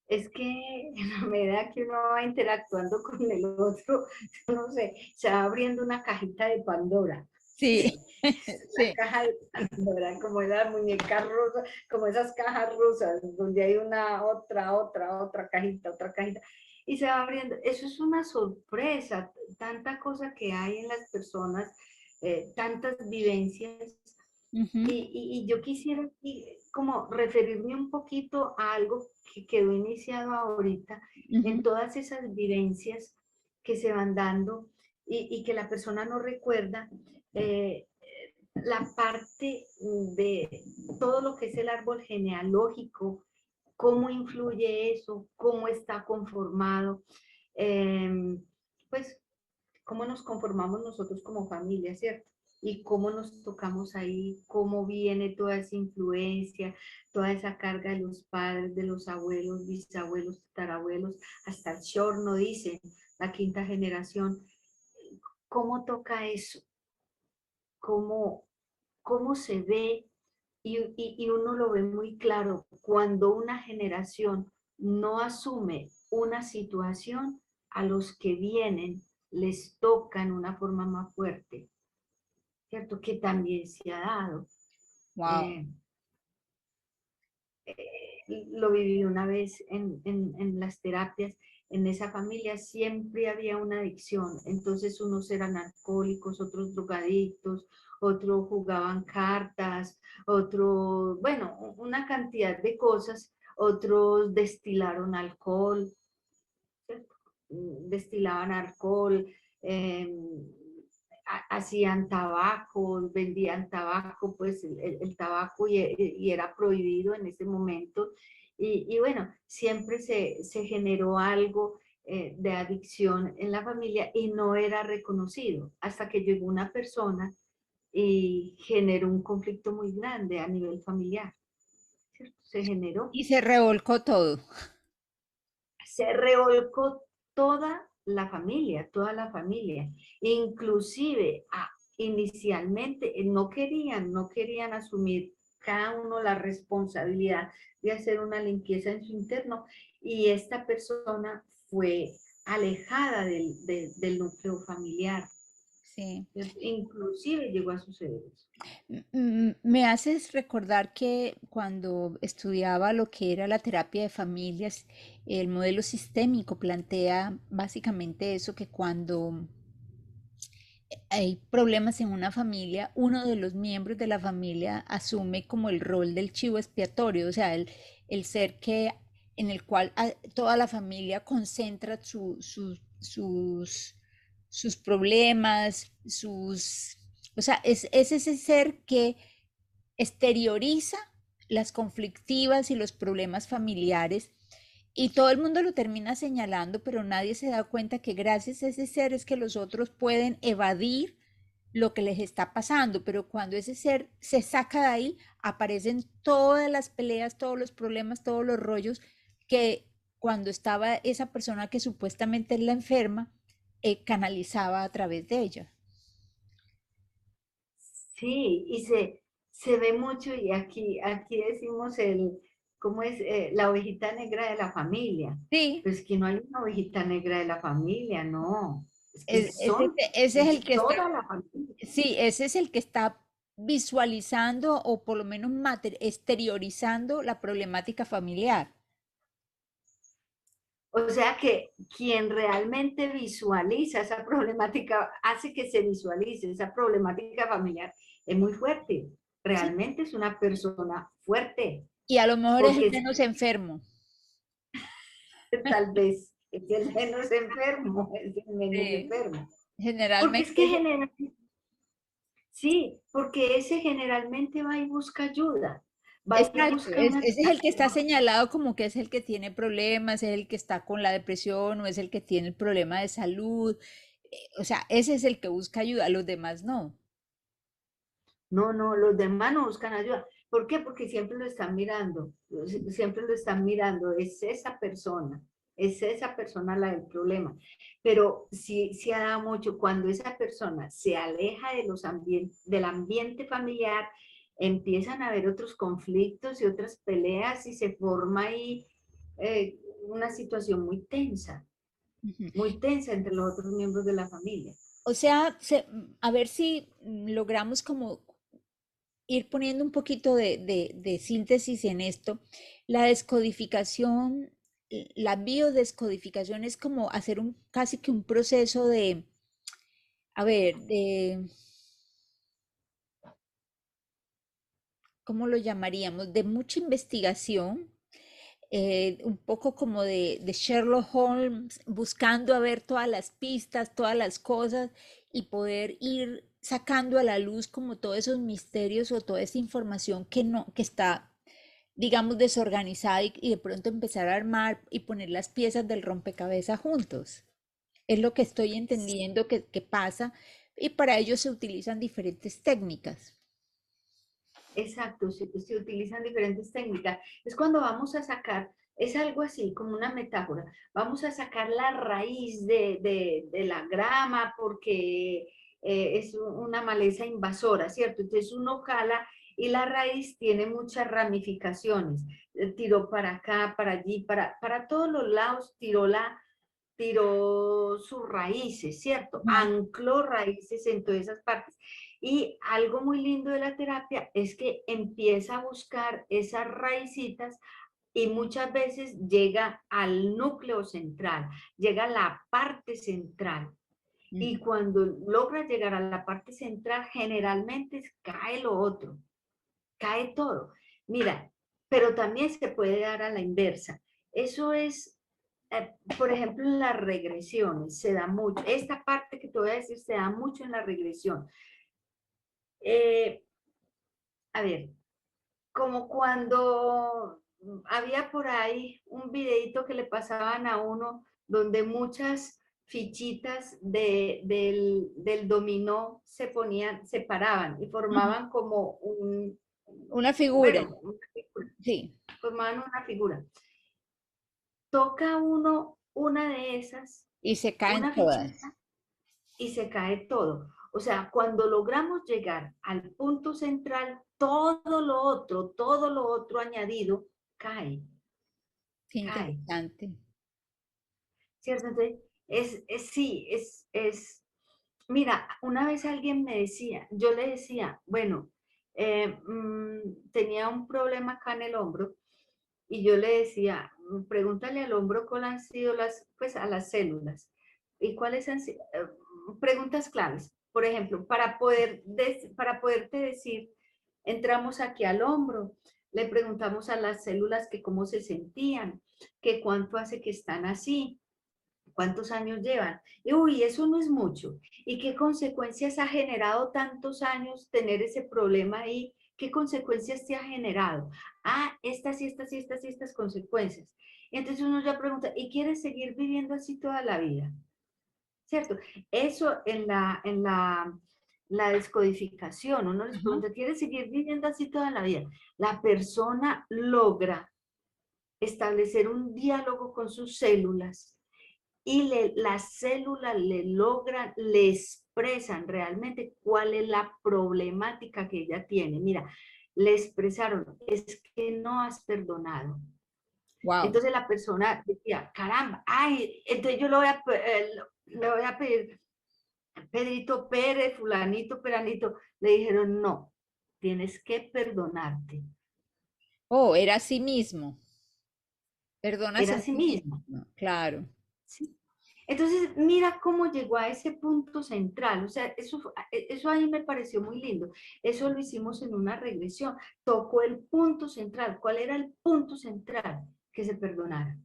es que en la medida que uno va interactuando con el otro, no sé, se va abriendo una cajita de Pandora. Sí, Sí, la sí. caja de Pandora, como esas muñecas rusas, como esas cajas rusas, donde hay una, otra cajita, otra cajita, y se va abriendo. Eso es una sorpresa, tanta cosa que hay en las personas, tantas vivencias. Ujú, Y yo quisiera aquí como referirme un poquito a algo que quedó iniciado ahorita, en ujú. todas esas vivencias que se van dando y que la persona no recuerda, eh, la parte de todo lo que es el árbol genealógico, cómo influye eso, cómo está conformado, eh, pues cómo nos conformamos nosotros como familia, ¿cierto? Y cómo nos tocamos ahí, cómo viene toda esa influencia, toda esa carga de los padres, de los abuelos, bisabuelos, tatarabuelos, hasta el chorno, dice, la quinta generación. ¿Cómo toca eso? ¿Cómo, cómo se ve? Y uno lo ve muy claro, cuando una generación no asume una situación, a los que vienen les toca en una forma más fuerte, ¿cierto? Que también se ha dado. Wow. Eh, lo viví una vez en las terapias. En esa familia siempre había una adicción, entonces unos eran alcohólicos, otros drogadictos, otros jugaban cartas, otros, bueno, una cantidad de cosas, otros destilaron alcohol, ¿cierto? Destilaban alcohol, eh, hacían tabaco, vendían tabaco, pues el tabaco y era prohibido en ese momento. Y bueno, siempre se generó algo de adicción en la familia y no era reconocido hasta que llegó una persona y generó un conflicto muy grande a nivel familiar, ¿cierto? Se generó, Y se revolcó todo. se revolcó toda la familia, inclusive inicialmente no querían asumir cada uno la responsabilidad de hacer una limpieza en su interno y esta persona fue alejada del núcleo familiar, Sí. ¿cierto? Inclusive llegó a suceder eso. Me haces recordar que cuando estudiaba lo que era la terapia de familias, el modelo sistémico plantea básicamente eso, que cuando hay problemas en una familia, uno de los miembros de la familia asume como el rol del chivo expiatorio, o sea, el ser que en el cual toda la familia concentra sus problemas, o sea, es ese ser que exterioriza las conflictivas y los problemas familiares y todo el mundo lo termina señalando, pero nadie se da cuenta que gracias a ese ser es que los otros pueden evadir lo que les está pasando, pero cuando ese ser se saca de ahí, aparecen todas las peleas, todos los problemas, todos los rollos que cuando estaba esa persona que supuestamente es la enferma, canalizaba a través de ella. Sí, y se ve mucho y aquí decimos ¿cómo es? La ovejita negra de la familia. Sí, Pues que no hay una ovejita negra de la familia, no. Es que ese es el es que está. toda la familia. Sí, ese es el que está visualizando o por lo menos exteriorizando la problemática familiar. O sea que quien realmente visualiza esa problemática, hace que se visualice esa problemática familiar, es muy fuerte. Sí. Realmente es una persona fuerte, Y a lo mejor es el porque menos enfermo. tal vez es el menos enfermo, es el menos Sí. enfermo. Porque es Generalmente, que generalmente, sí, porque ese generalmente va y busca ayuda, va y exacto, busca una ese es el que está situación. señalado como que es el que tiene problemas, es el que está con la depresión o es el que tiene el problema de salud. O sea, ese es el que busca ayuda, los demás no. No, no, los demás no buscan ayuda. ¿Por qué? Porque siempre lo están mirando, siempre lo están mirando, es esa persona la del problema. Pero sí, sí ha dado mucho, cuando esa persona se aleja de del ambiente familiar, empiezan a haber otros conflictos y otras peleas y se forma ahí una situación Ujú. muy tensa entre los otros miembros de la familia. O sea, a ver si logramos como ir poniendo un poquito de síntesis en esto. La descodificación, la biodescodificación es como hacer casi que un proceso de, a ver, ¿cómo lo llamaríamos? De mucha investigación, un poco como de Sherlock Holmes, buscando a ver todas las pistas, todas las cosas y poder ir sacando a la luz como todos esos misterios o toda esa información que no, que está, digamos, desorganizada y de pronto empezar a armar y poner las piezas del rompecabezas juntos. Es lo que estoy entendiendo que pasa y para ello se utilizan diferentes técnicas. Exacto, se utilizan diferentes técnicas. Es cuando vamos a sacar, es algo así como una metáfora, vamos a sacar la raíz de la grama porque es una maleza invasora, ¿cierto? Entonces uno jala Y la raíz tiene muchas ramificaciones. Tiró para acá, para allí, para todos los lados, tiró sus raíces, ¿cierto? Ajá. Ancló raíces en todas esas partes. Y algo muy lindo de la terapia es que empieza a buscar esas raícitas y muchas veces llega al núcleo central, llega a la parte central. Y Ujú. cuando logra llegar a la parte central, generalmente cae lo otro, cae todo. Mira, pero también se puede dar a la inversa. Eso es, por ejemplo, en las regresiones, se da mucho. Esta parte que te voy a decir se da mucho en la regresión. Eh, a ver, como cuando había por ahí un videito que le pasaban a uno donde muchas fichitas del dominó se ponían, se paraban y Ujú. formaban como Una figura, bueno, una figura, sí. formaban una figura. Toca uno una de esas, Y se caen una todas. fichita, y se cae todo. O sea, cuando logramos llegar al punto central, todo lo otro añadido cae, Qué cae, interesante. ¿cierto? Entonces, sí, mira, una vez alguien me decía, yo le decía, bueno, tenía un problema acá en el hombro y yo le decía, pregúntale al hombro cuáles han sido pues a las células y cuáles han sido, preguntas claves. Por ejemplo, para poderte decir, entramos aquí al hombro, le preguntamos a las células que cómo se sentían, que cuánto hace que están así, cuántos años llevan. Y uy, eso no es mucho. ¿Y qué consecuencias ha generado tantos años tener ese problema ahí? ¿Qué consecuencias te ha generado? Ah, estas y estas y estas y estas consecuencias. Y entonces uno ya pregunta, ¿y quieres seguir viviendo así toda la vida? ¿Cierto? Eso la descodificación, uno les Ajá. pregunta, ¿quieres seguir viviendo así toda la vida? La persona logra establecer un diálogo con sus células y las células le expresan realmente cuál es la problemática que ella tiene. Mira, le expresaron, es que no has perdonado. Wow. Entonces la persona decía, caramba, ay, entonces yo le voy a pedir, Pedrito Pérez, fulanito, peranito. Le dijeron, no, tienes que perdonarte. Oh, era así mismo. Perdonas Era a así ti mismo. mismo. Claro. ¿Sí? Entonces, mira cómo llegó a ese punto central. O sea, eso ahí me pareció muy lindo. Eso lo hicimos en una regresión. Tocó el punto central. ¿Cuál era el punto central? Que se perdonara.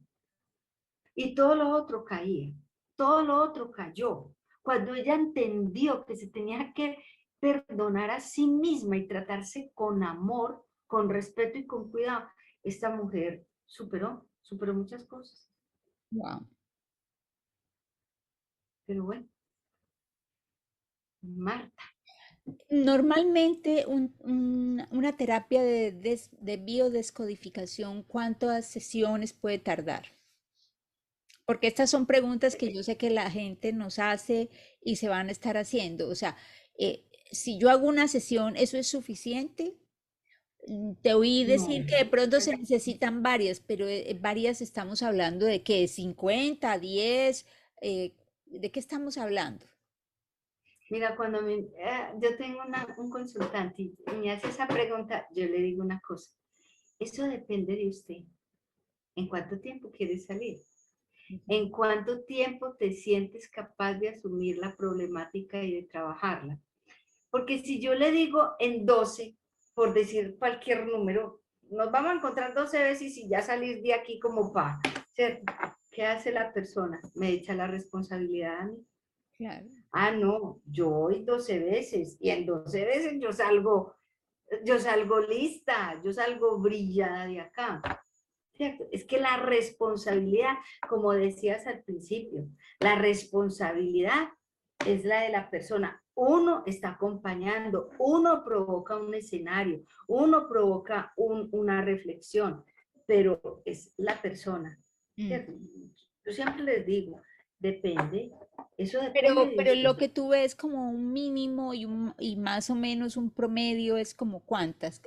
Y todo lo otro caía. Todo lo otro cayó. Cuando ella entendió que se tenía que perdonar a sí misma y tratarse con amor, con respeto y con cuidado, esta mujer superó muchas cosas. Wow. Pero bueno, Marta. Normalmente una terapia de biodescodificación, ¿cuántas sesiones puede tardar? Porque estas son preguntas que yo sé que la gente nos hace y se van a estar haciendo. O sea, si yo hago una sesión, ¿eso es suficiente? Te oí decir No, que de pronto se necesitan varias, pero varias estamos hablando de qué, 50, 10, ¿de qué estamos hablando? mira, yo tengo un consultante y me hace esa pregunta, yo le digo una cosa, eso depende de usted. ¿En cuánto tiempo quieres salir? ¿En cuánto tiempo te sientes capaz de asumir la problemática y de trabajarla? Porque si yo le digo en 12, por decir cualquier número, nos vamos a encontrar 12 veces y ya salir de aquí como pa, ¿cierto? ¿Qué hace la persona? Me echa la responsabilidad a mí. Claro. Ah, no, yo voy 12 veces y en 12 veces yo salgo lista, yo salgo brillada de acá. ¿Cierto? Es que la responsabilidad, como decías al principio, la responsabilidad es la de la persona. Uno está acompañando, uno provoca un escenario, uno provoca una reflexión, pero es la persona. Mm. ¿Cierto? Yo siempre les digo, depende. Eso depende de Pero lo usted. que tú ves como un mínimo y más o menos un promedio es como cuántas.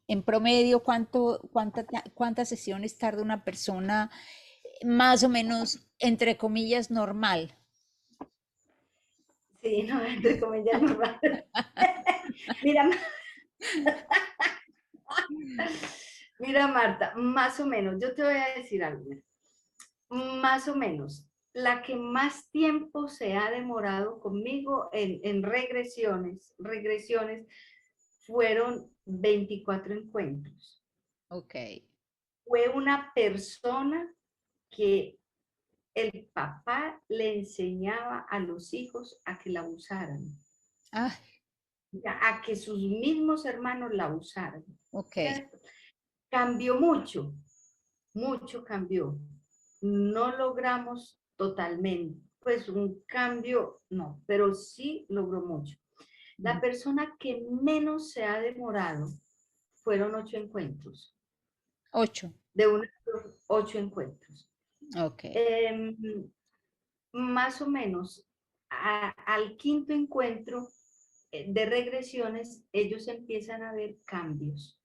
En promedio, cuántas sesiones tarda una persona más o menos, entre comillas, normal. Sí, no, entre comillas, normal. Mira, mira, Marta, más o menos, yo te voy a decir algo. Más o menos, la que más tiempo se ha demorado conmigo en regresiones, fueron 24 encuentros. Ok. Fue una persona que el papá le enseñaba a los hijos a que la usaran, Ah, a que sus mismos hermanos la usaran. ok. ¿Cierto? Cambió mucho, mucho cambió. No logramos totalmente, pues un cambio, no, pero sí logró mucho. La Mm, persona que menos se ha demorado fueron 8 encuentros, 8. de unos 8 encuentros. Ok. Eh, Más o menos al quinto encuentro de regresiones, ellos empiezan a ver cambios,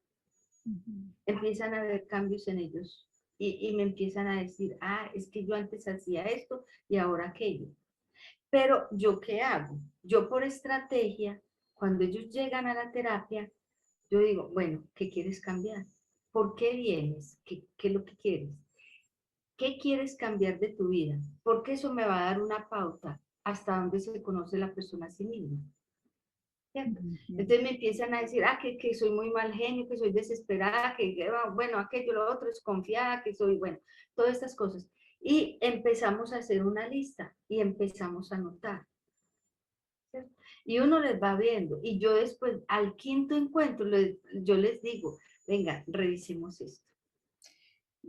Ujú. empiezan a ver cambios en ellos y me empiezan a decir, ah, es que yo antes hacía esto y ahora aquello. Pero yo qué hago? Yo por estrategia, cuando ellos llegan a la terapia, yo digo, bueno, ¿qué quieres cambiar? ¿Por qué vienes? ¿Qué es lo que quieres? ¿Qué quieres cambiar de tu vida? Porque eso me va a dar una pauta hasta dónde se conoce la persona a sí misma. ¿Cierto? Ujú. Entonces me empiezan a decir, ah, que soy muy mal genio, que soy desesperada, bueno, aquello, lo otro, es confiada, que soy, bueno, todas estas cosas. Y empezamos a hacer una lista y empezamos a anotar. ¿Cierto? Y uno les va viendo. Y yo después, al quinto encuentro, yo les digo, venga, revisemos esto,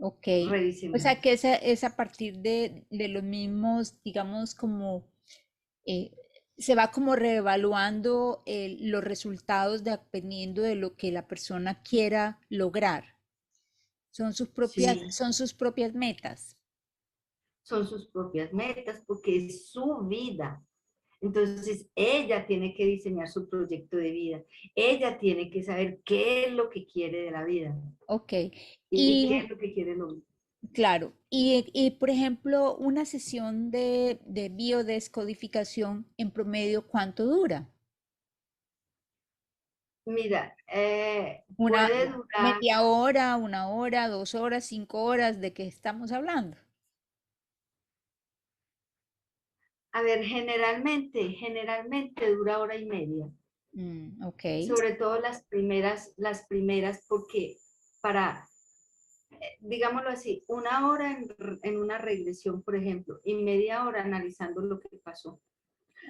Ok. O revisemos sea esto. que esa es a partir de los mismos, digamos, como eh, se va como reevaluando los resultados dependiendo de lo que la persona quiera lograr. Sí, Son sus propias metas. son sus propias metas porque es su vida. Entonces, ella tiene que diseñar su proyecto de vida. Ella tiene que saber qué es lo que quiere de la vida Ok. y Y qué es lo que quiere lo. claro, por ejemplo, una sesión de biodescodificación en promedio, ¿cuánto dura? Mira, Una puede durar, media hora, 1 hora, 2 horas, 5 horas, ¿de qué estamos hablando? a ver, generalmente dura hora y media. Ok. Sobre todo las primeras, porque para, digámoslo así, 1 hora en una regresión, por ejemplo, y media hora analizando lo que pasó,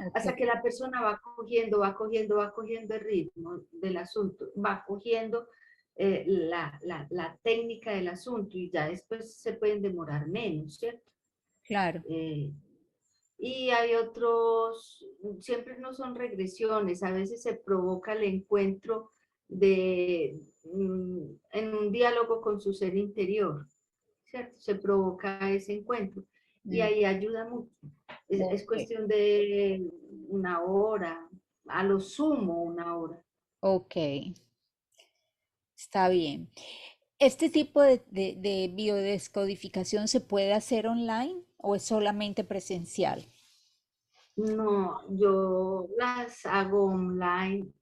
Ok, hasta que la persona va cogiendo el ritmo del asunto, va cogiendo la técnica del asunto y ya después se pueden demorar menos, ¿cierto? claro. Eh, y hay otros, siempre no son regresiones, a veces se provoca el encuentro en un diálogo con su ser interior, ¿cierto? Se provoca ese encuentro y Mm, ahí ayuda mucho. Es ok, cuestión de 1 hora, a lo sumo 1 hora. ok, está bien. ¿Este tipo de biodescodificación se puede hacer online o es solamente presencial? No, yo las hago online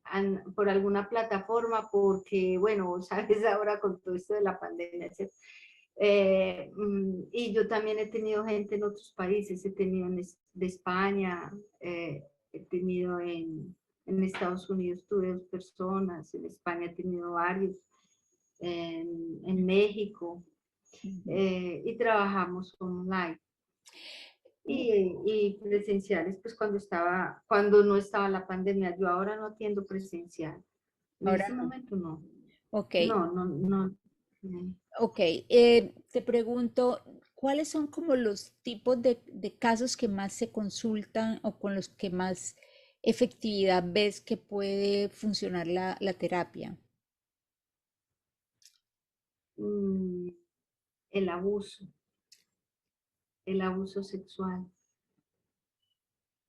por alguna plataforma porque, bueno, sabes ahora con todo esto de la pandemia, ¿cierto? Y yo también he tenido gente en otros países, he tenido de España, he tenido en Estados Unidos, tuve 2 personas, en España he tenido varios, en México, Ujú. y trabajamos online. Y presenciales, pues cuando no estaba la pandemia, yo ahora no atiendo presencial. En Ahora este no. momento no. Ok, No, no, no. ok. Te pregunto, ¿cuáles son como los tipos de casos que más se consultan o con los que más efectividad ves que puede funcionar la terapia? Mm, el abuso sexual.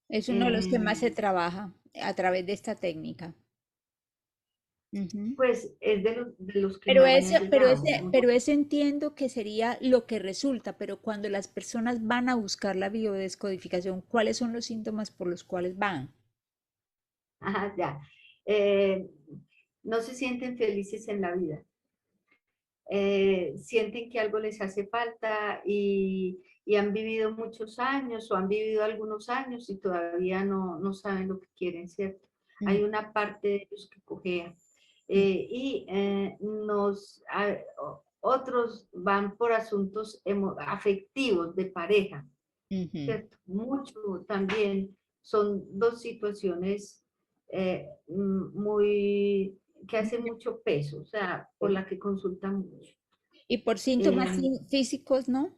Es uno de los que más se Em, trabaja a través de esta técnica. Ujú. pues es de los que más me ha llegado. Pero ese entiendo que sería lo que resulta, pero cuando las personas van a buscar la biodescodificación, ¿cuáles son los síntomas por los cuales van? Ajá, ya. Eh, no se sienten felices en la vida. Sienten que algo les hace falta y han vivido muchos años o han vivido algunos años y todavía no saben lo que quieren, ¿cierto? Mm, Hay una parte de ellos que cojea. mm, Otros van por asuntos afectivos de pareja, ujú. ¿cierto? Mucho también son dos situaciones muy que hacen mucho peso, o sea, por la que consultan mucho. Y por síntomas Eh, físicos, ¿no?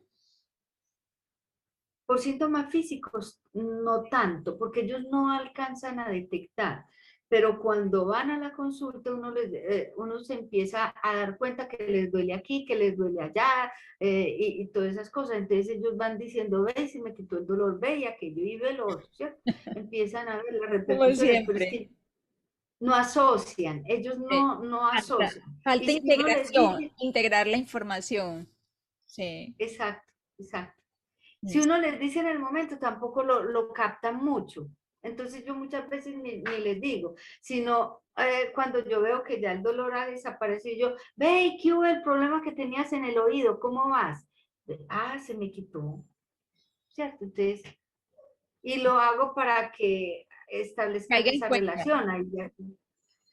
por síntomas físicos, no tanto, porque ellos no alcanzan a detectar, pero cuando van a la consulta uno se empieza a dar cuenta que les duele aquí, que les duele allá, y todas esas cosas. Entonces ellos van diciendo, ve, si me quitó el dolor, ve, y aquello y ve lo otro, ¿cierto? Empiezan a ver las Como repercusiones, pero es siempre. que no asocian, ellos Sí. no Falta, asocian. Y falta si uno les integración, dice, integrar la información. Sí. exacto, exacto. Si Mm. uno les dice en el momento, tampoco lo captan mucho. Entonces yo muchas veces ni les digo, sino cuando yo veo que ya el dolor ha desaparecido, yo, ve, ¿qué hubo el problema que tenías en el oído? ¿Cómo vas? Ah, se me quitó, ¿cierto? Entonces, y lo hago para que establezcan Caiga en esa cuenta. relación. Ahí ya.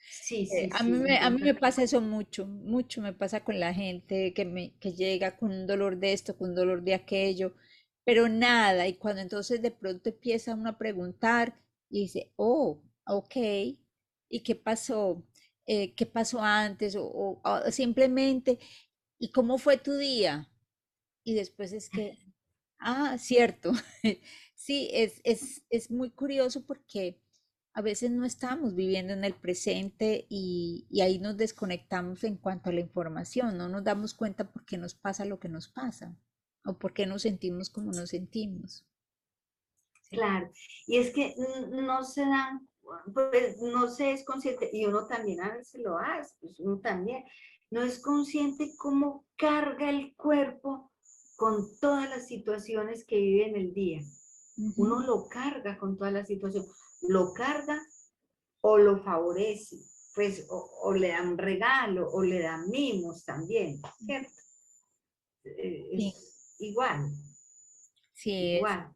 Sí, sí, sí. A mí Entonces, me pasa eso mucho, mucho me pasa con la gente que llega con un dolor de esto, con un dolor de aquello, pero nada, y cuando entonces de pronto empieza uno a preguntar y dice, oh, ok, ¿y qué pasó? ¿Qué pasó antes? O simplemente, ¿y cómo fue tu día? Y después es que, ah, cierto. Sí, es muy curioso porque a veces no estamos viviendo en el presente y ahí nos desconectamos en cuanto a la información, no nos damos cuenta por qué nos pasa lo que nos pasa o por qué nos sentimos como nos sentimos. Sí. claro, y es que no se dan, pues no se es consciente, y uno también a veces lo hace, pues uno también, no es consciente cómo carga el cuerpo con todas las situaciones que vive en el día. Ujú. Uno lo carga con todas las situaciones, lo carga o lo favorece, pues o le dan regalo o le dan mimos también, ¿cierto? Sí, Es igual, sí es. igual.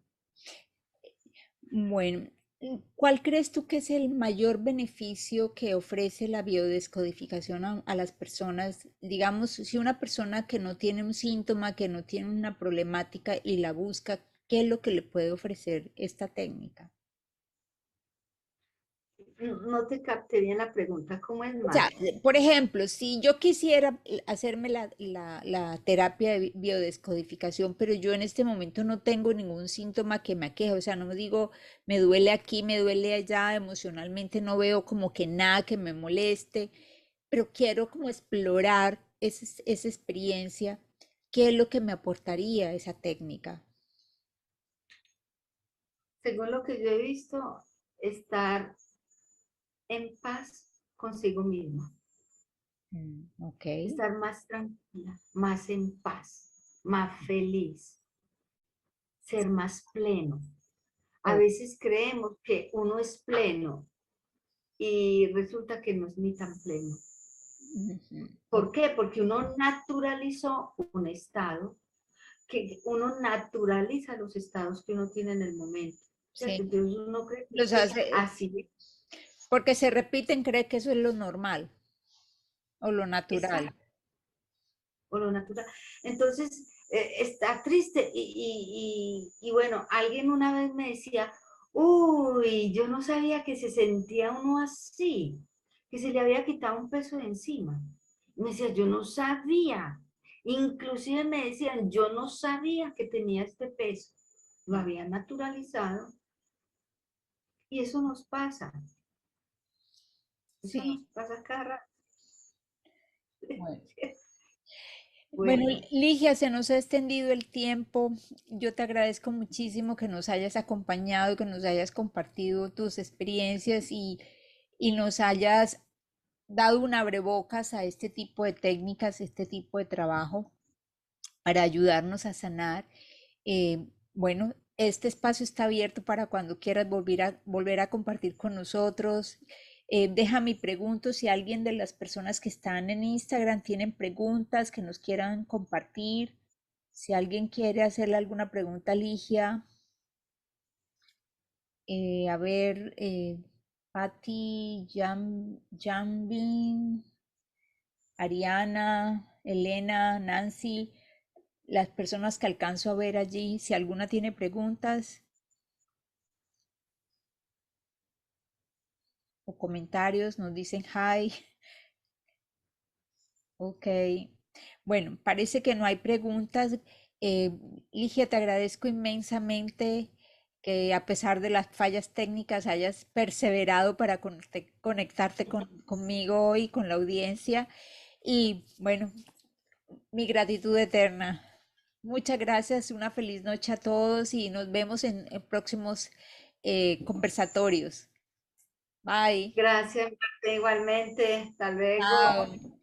Bueno, ¿cuál crees tú que es el mayor beneficio que ofrece la biodescodificación a las personas? Digamos, si una persona que no tiene un síntoma, que no tiene una problemática y la busca, ¿qué es lo que le puede ofrecer esta técnica? No te capté bien la pregunta, ¿cómo es O sea, más? por ejemplo, si yo quisiera hacerme la terapia de biodescodificación, pero yo en este momento no tengo ningún síntoma que me aqueje, o sea, no me digo, me duele aquí, me duele allá, emocionalmente no veo como que nada que me moleste, pero quiero como explorar esa experiencia, ¿qué es lo que me aportaría esa técnica? Según lo que yo he visto, estar en paz consigo misma, Ok. estar más tranquila, más en paz, más feliz, ser más pleno. A Oh, veces creemos que uno es pleno y resulta que no es ni tan pleno. ujú, ¿Por qué? Porque uno naturalizó un estado, que uno naturaliza los estados que uno tiene en el momento, ¿cierto? sí, Entonces uno cree que los eso es hace, así. porque se repiten, cree que eso es lo normal o lo natural. Exacto, o lo natural. Entonces, está triste y bueno, alguien una vez me decía, uy, yo no sabía que se sentía uno así, que se le había quitado un peso de encima. Me decía, yo no sabía. Inclusive me decían, yo no sabía que tenía este peso. Lo Mm. había naturalizado y eso nos pasa. Eso Sí, nos pasa cada rato. bueno. Bueno, Bueno, Ligia, se nos ha extendido el tiempo. Yo te agradezco muchísimo que nos hayas acompañado, que nos hayas compartido tus experiencias y nos hayas dado un abrebocas a este tipo de técnicas, este tipo de trabajo para ayudarnos a sanar. Bueno, este espacio está abierto para cuando quieras volver a compartir con nosotros. Déjame pregunto si alguien de las personas que están en Instagram tienen preguntas que nos quieran compartir. Si alguien quiere hacerle alguna pregunta a Ligia, a ver, Patti, Jambin, Ariana, Elena, Nancy, las personas que alcanzo a ver allí, si alguna tiene preguntas o comentarios, nos dicen hi. Ok. Bueno, parece que no hay preguntas. Eh, Ligia, te agradezco inmensamente que a pesar de las fallas técnicas hayas perseverado para conectarte conmigo hoy, con la audiencia. Y bueno, mi gratitud eterna. Muchas gracias, una feliz noche a todos y nos vemos en próximos conversatorios. Bye. gracias, Marta, igualmente. Hasta luego. Chao.